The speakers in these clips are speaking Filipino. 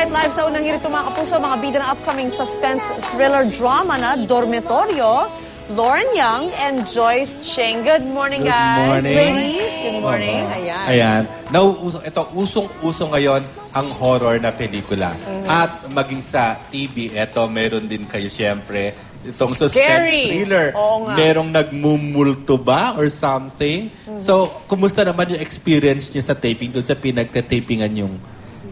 Alright, live sa unang hirit mga kapuso, mga bida ng upcoming suspense thriller drama na Dormitorio, Lauren Young and Joyce Cheng. Good morning, guys. Good morning. Ladies, good morning. Ayan. Ayan. Ito, usong-uso ngayon ang horror na pelikula. At maging sa TV, ito, meron din kayo siyempre. Itong suspense thriller. Oo nga. Merong nagmumulto ba or something? So, kumusta naman yung experience niyo sa taping doon sa pinagka-tapingan yung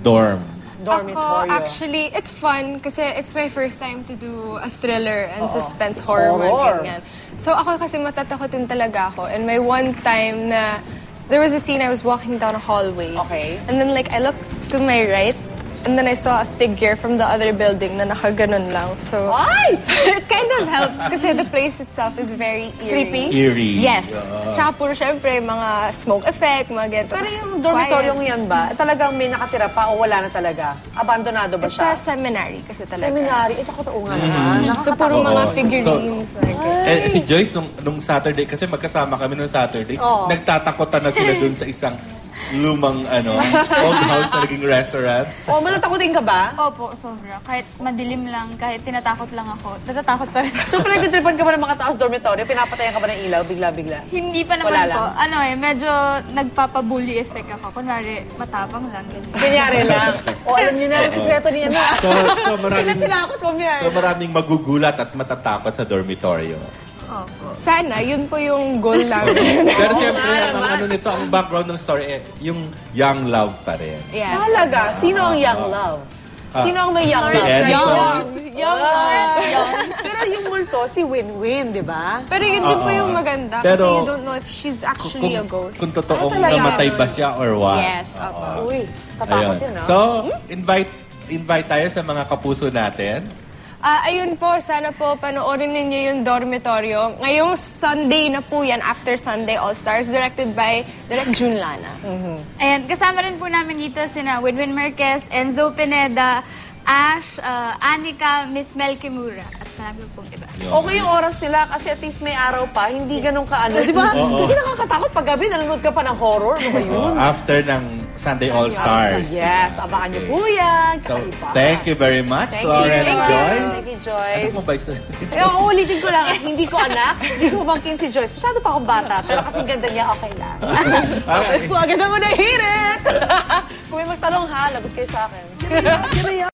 dormitorio? Ako, actually, it's fun kasi it's my first time to do a thriller and suspense horror. Ganyan. So ako kasi matatakotin talaga ako. And may one time na there was a scene I was walking down a hallway. Okay. And then like I looked to my right and then I saw a figure from the other building na nakaganon lang. So it kind of helps kasi the place itself is very eerie. Creepy? Eerie. Yes. Tsaka puro syempre mga smoke effect, mga ganito. Pero yung dormitoryong yan ba, talagang may nakatira pa o wala na talaga? Abandonado ba It's siya? a seminary kasi talaga. Seminary? Ito ko nga naman. So puro mga Oo. figurines. Si Joyce, nung Saturday, kasi magkasama kami nung Saturday, nagtatakotan na sila dun sa isang lumang old house na naging restaurant. O, matatakotin ka ba? Opo, sobra. Kahit madilim lang, kahit tinatakot lang ako, natatakot pa rin. So, pinagtitripan ka ba ng makataas dormitorio? Pinapatayan ka ba ng ilaw bigla-bigla? Hindi pa naman Wala po. lang. Medyo nagpapabully effect ako. Kunwari, matapang lang. Kunyari lang. O, alam niyo na, sikreto niya na. So maraming, Tinakot mo yan. so maraming magugulat at matatakot sa dormitorio. Sana, yun po yung goal namin. Pero siyempre, ang nito, ang background ng story, yung young love pa rin. Yes. Talaga? Sino ang young love? Sino ang may young Si love? Enzo. Young. Pero yung multo, si Win-Win, di ba? Pero yun din po yung maganda kasi Pero, you don't know if she's actually a ghost. Kung totoong talaga? namatay ba siya or what. Yes, opo. Uy, tatakot Ayun. yun, ah. So, invite tayo sa mga kapuso natin. Ayun po, sana po panoorin ninyo yung Dormitorio. Ngayong Sunday na po yan, after Sunday All-Stars, directed by Direk Jun Lana. Ayan, kasama rin po namin dito sina Winwin Marquez, Enzo Pineda, Ash, Anika, Miss Mel Kimura, at marami pong iba. Okay yung oras nila kasi at least may araw pa, hindi ganun kaano. Di ba? Kasi nakakatakot pag gabi, nanonood ka pa ng horror. Ano ba yun? After ng Sunday All-Stars. Yes, abangan niyo po yan. So, Kakaiba. thank you very much, Lauren and Joyce. Thank you, Joyce. Ano mo ba si Ulitin ko lang, hindi ko anak, hindi ko bangkin si Joyce. Masyado pa akong bata, pero kasing ganda niya, okay lang. Okay. Huwag na mo na hirit! Kung may magtanong ha, lagot kayo sa akin.